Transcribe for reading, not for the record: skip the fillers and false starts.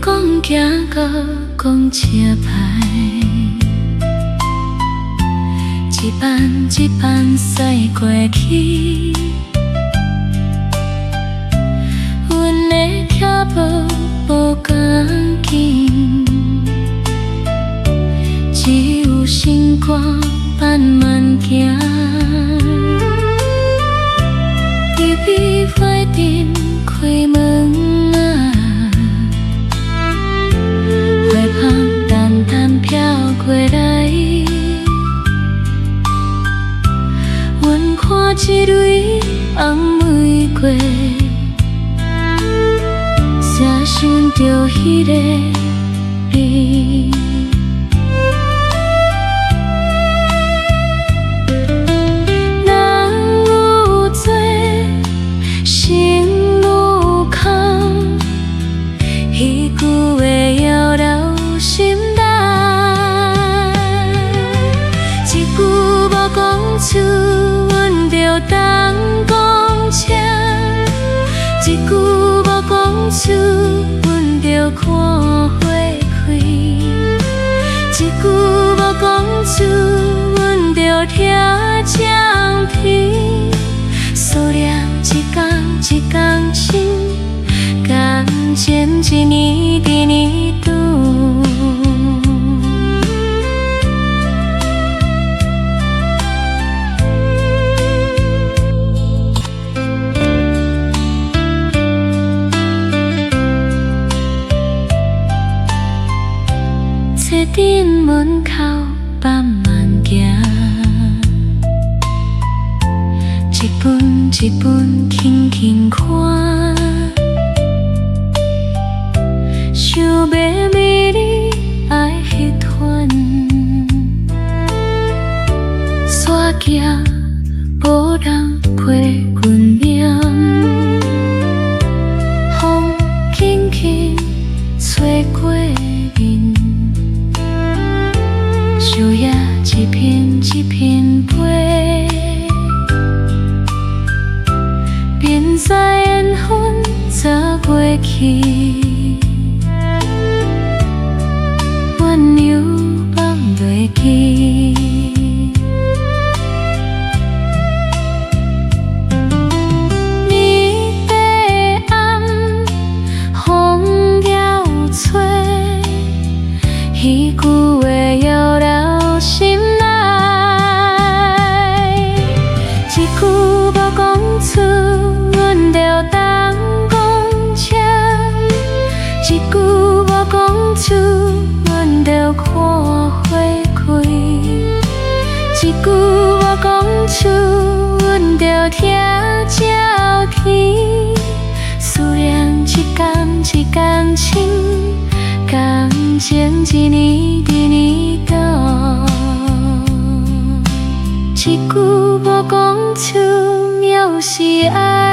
讲行到讲车牌，一班一班驶过去，阮的脚步无共紧，只有心肝慢慢行。伫美花店开门啊，花香淡淡飘过来，阮看一蕊红玫瑰，才想着迄个你。人有多，心愈空，迄句话遥绕心内，一句无讲出，阮着当讲车；一句无讲出，阮着看花开；一句无讲出，阮着听鸟啼。思念一天一天深，感情一年一年长。车顶门口慢慢行，一本一本轻轻看，想要美丽爱迄款，山行无人陪阮念，风轻轻吹过面，树叶一片一片飞。边在缘分早过去，阮又放袂记。暝白暗，风摇吹，迄句话遥绕心内，一句无讲出。着当讲车，一句无讲出，阮着看花开；一句无讲出，阮着听鸟啼。思念一天一天深，感情一年一年长。一句无讲出，渺是爱。